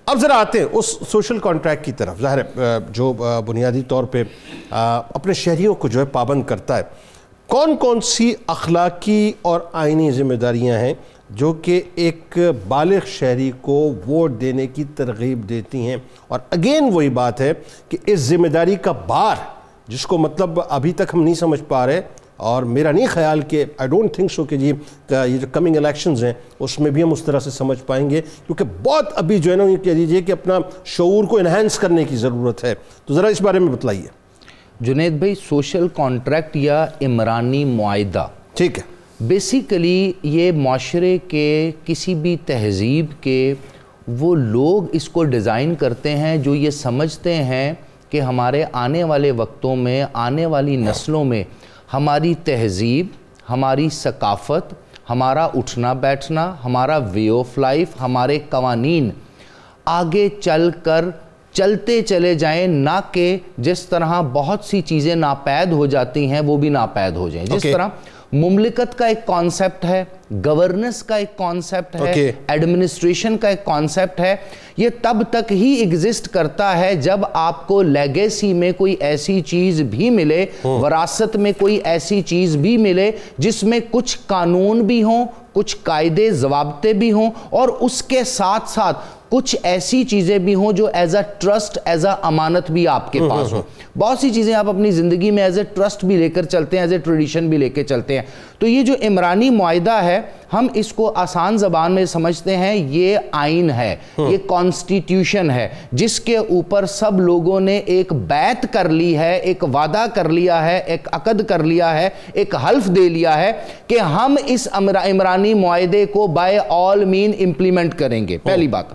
اب ذرا آتے ہیں اس سوشل کانٹریکٹ کی طرف. ظاہر ہے جو بنیادی طور پہ اپنے شہریوں کو جو ہے پابند کرتا ہے، کون کون سی اخلاقی اور آئینی ذمہ داریاں ہیں جو کہ ایک بالغ شہری کو ووٹ دینے کی ترغیب دیتی ہیں؟ اور اگین وہی بات ہے کہ اس ذمہ داری کا بار جس کو مطلب ابھی تک ہم نہیں سمجھ پا رہے، اور میرا نہیں خیال کہ I don't think so کہ یہ جو کمنگ الیکشنز ہیں اس میں بھی ہم اس طرح سے سمجھ پائیں گے، کیونکہ بہت ابھی جو ہے نا یہ کہہ دیجئے کہ اپنا شعور کو انہینس کرنے کی ضرورت ہے. تو ذرا اس بارے میں بتلائیے. جنید بھائی، سوشل کانٹریکٹ یا عمرانی معاہدہ، ٹھیک ہے، بیسیکلی یہ معاشرے کے کسی بھی تہذیب کے وہ لوگ اس کو ڈیزائن کرتے ہیں جو یہ سمجھتے ہیں کہ ہمارے آنے والے وقتوں میں، آنے والی نسلوں میں ہماری تہذیب، ہماری ثقافت، ہمارا اٹھنا بیٹھنا، ہمارا وے آف لائف، ہمارے قوانین آگے چل کر چلتے چلے جائیں، نہ کہ جس طرح بہت سی چیزیں ناپید ہو جاتی ہیں وہ بھی ناپید ہو جائیں. جس طرح مملکت کا ایک کانسیپٹ ہے، گورننس کا ایک کانسیپٹ ہے، ایڈمنسٹریشن کا ایک کانسیپٹ ہے، یہ تب تک ہی ایگزسٹ کرتا ہے جب آپ کو لیگیسی میں کوئی ایسی چیز بھی ملے، وراثت میں کوئی ایسی چیز بھی ملے جس میں کچھ قانون بھی ہوں، کچھ قاعدے ضوابطے بھی ہوں، اور اس کے ساتھ ساتھ کچھ ایسی چیزیں بھی ہوں جو as a trust, as a امانت بھی آپ کے پاس ہوں. بہت سی چیزیں آپ اپنی زندگی میں ایز اے ٹرسٹ بھی لے کر چلتے ہیں، ایز اے ٹریڈیشن بھی لے کے چلتے ہیں. تو یہ جو عمرانی معاہدہ ہے، ہم اس کو آسان زبان میں سمجھتے ہیں یہ آئین ہے، یہ کانسٹیٹیوشن ہے، جس کے اوپر سب لوگوں نے ایک بیعت کر لی ہے، ایک وعدہ کر لیا ہے، ایک عقد کر لیا ہے، ایک حلف دے لیا ہے کہ ہم اس عمرانی معاہدے کو بائی آل مین امپلیمنٹ کریں گے. پہلی بات.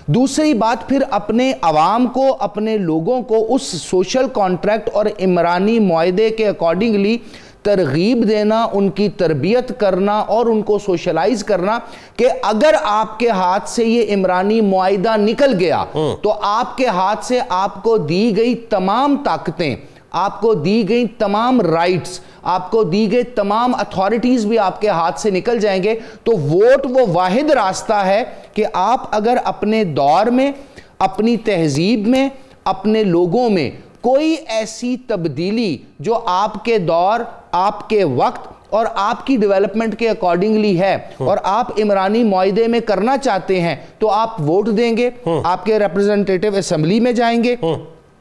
دوسری بات، پھر اپنے عوام کو، اپنے لوگوں کو اس سوشل کانٹریکٹ اور عمرانی معاہدے کے اکارڈنگلی ترغیب دینا، ان کی تربیت کرنا اور ان کو سوشلائز کرنا کہ اگر آپ کے ہاتھ سے یہ عمرانی معاہدہ نکل گیا تو آپ کے ہاتھ سے آپ کو دی گئی تمام طاقتیں، آپ کو دی گئی تمام رائٹس، آپ کو دی گئی تمام اتھارٹیز بھی آپ کے ہاتھ سے نکل جائیں گے. تو ووٹ وہ واحد راستہ ہے کہ آپ اگر اپنے دور میں، اپنی تہذیب میں، اپنے لوگوں میں کوئی ایسی تبدیلی جو آپ کے دور، آپ کے وقت اور آپ کی ڈیولپمنٹ کے اکارڈنگلی ہے اور آپ عمرانی معاہدے میں کرنا چاہتے ہیں، تو آپ ووٹ دیں گے، آپ کے ریپرزنٹیٹیو اسمبلی میں جائیں گے،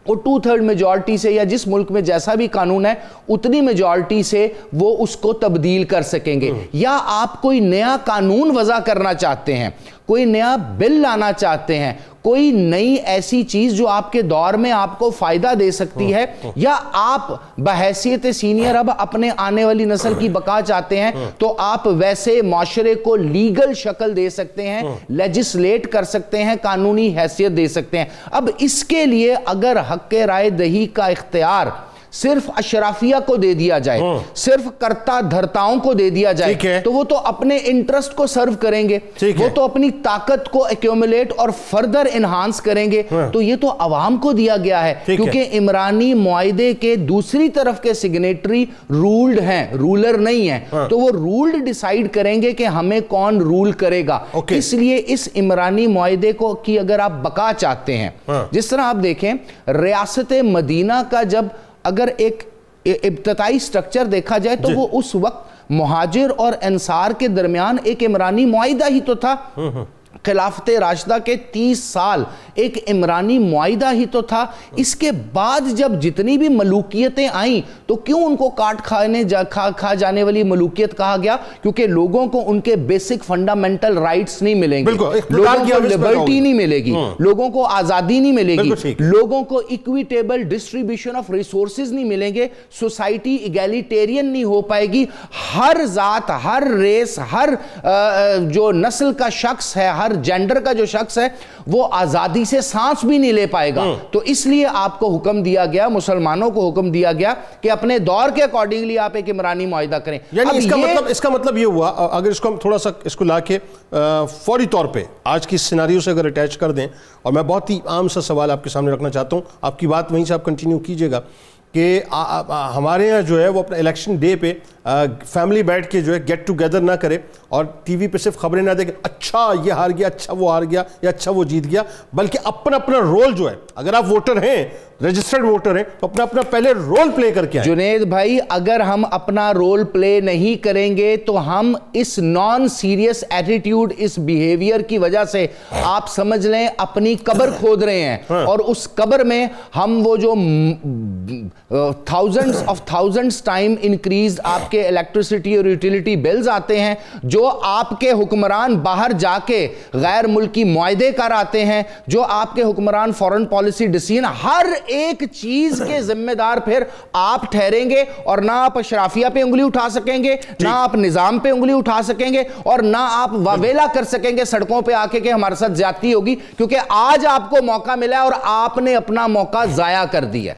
وہ 2/3 میجورٹی سے، یا جس ملک میں جیسا بھی قانون ہے اتنی میجورٹی سے وہ اس کو تبدیل کر سکیں گے. یا آپ کوئی نیا قانون وضع کرنا چاہتے ہیں، کوئی نیا بل لانا چاہتے ہیں، کوئی نئی ایسی چیز جو آپ کے دور میں آپ کو فائدہ دے سکتی ہے، یا آپ بحیثیت سینئر اب اپنے آنے والی نسل کی بقا چاہتے ہیں، تو آپ ویسے معاشرے کو لیگل شکل دے سکتے ہیں، لیجسلیٹ کر سکتے ہیں، قانونی حیثیت دے سکتے ہیں. اب اس کے لیے اگر حق رائے دہی کا اختیار صرف اشرافیہ کو دے دیا جائے، صرف کرتا دھرتاؤں کو دے دیا جائے، تو وہ تو اپنے انٹرسٹ کو سرو کریں گے، وہ تو اپنی طاقت کو ایکیومولیٹ اور فردر انہانس کریں گے. تو یہ تو عوام کو دیا گیا ہے، کیونکہ عمرانی معاہدے کے دوسری طرف کے سگنیٹری رولڈ ہیں، رولر نہیں ہیں. تو وہ رولڈ ڈیسائیڈ کریں گے کہ ہمیں کون رول کرے گا. اس لیے اس عمرانی معاہدے کو کی اگر آپ بقا چاہتے ہیں، جس طرح آپ دیکھیں ریاست مدینہ کا جب اگر ایک ابتدائی سٹرکچر دیکھا جائے تو وہ اس وقت مہاجر اور انصار کے درمیان ایک عمرانی معاہدہ ہی تو تھا. خلافت راشدہ کے 30 سال ایک عمرانی معاہدہ ہی تو تھا. اس کے بعد جب جتنی بھی ملوکیتیں آئیں تو کیوں ان کو کاٹ کھا جانے والی ملوکیت کہا گیا؟ کیونکہ لوگوں کو ان کے بیسک فنڈامنٹل رائٹس نہیں ملیں گے، لوگوں کو لبرٹی نہیں ملے گی، لوگوں کو آزادی نہیں ملے گی، لوگوں کو ایکویٹیبل ڈسٹریبیوشن آف ریسورسز نہیں ملیں گے، سوسائٹی ایگیلیٹیرین نہیں ہو پائے گی. ہر ذات، ہر ریس، ہر جو نسل کا شخص ہے، ہر جینڈر کا جو شخص ہے، وہ آزادی سے سانس بھی نہیں لے پائے گا. تو اس لیے آپ کو حکم دیا گیا، مسلمانوں کو حکم دیا گیا کہ اپنے دور کے اکارڈنگلی آپ ایک عمرانی معاہدہ کریں. یعنی اس کا مطلب یہ ہوا، اگر اس کو ہم تھوڑا سا اس کو لا کے فوری طور پہ آج کی سیناریو سے اگر اٹیچ کر دیں، اور میں بہت ہی عام سا سوال آپ کے سامنے رکھنا چاہتا ہوں، آپ کی بات وہیں سے آپ کنٹینیو کیجئے گا کہ ہمارے ہاں جو ہے وہ اپنے الیکشن ڈے پہ فیملی بیٹھ کے جو ہے گیٹ ٹوگیدر نہ کرے اور ٹی وی پہ صرف خبریں نہ دے کہ اچھا یہ ہار گیا، اچھا وہ ہار گیا یا اچھا وہ جیت گیا، بلکہ اپنا اپنا رول جو ہے، اگر آپ ووٹر ہیں، رجسٹرڈ ووٹر ہیں، تو اپنا اپنا پہلے رول پلے کر کے آئیں۔ جنید بھائی اگر ہم اپنا رول پلے نہیں کریں گے تو ہم اس نان سیریس ایٹیٹیوڈ، اس بیہیویئر کی وجہ سے آپ سمجھ لیں اپنی قبر کھود رہے ہیں، اور اس قبر میں ہم وہ جو تھاؤزنڈز ٹائم انکریزڈ آپ کے الیکٹریسٹی اور یوٹیلیٹی بلز آتے ہیں، جو آپ کے حکمران باہر جا کے غیر ملکی معاہدے کر آتے ہیں، جو آپ کے حکمران فورن پالیسی ڈیسیژن، ہر ایک چیز کے ذمہ دار پھر آپ ٹھہریں گے، اور نہ آپ اشرافیہ پہ انگلی اٹھا سکیں گے، نہ آپ نظام پہ انگلی اٹھا سکیں گے، اور نہ آپ واویلا کر سکیں گے سڑکوں پہ آ کے کہ ہمارے ساتھ زیادتی ہوگی، کیونکہ آج آپ کو موقع ملا ہے اور آپ نے اپنا موقع ضائع کر دیا۔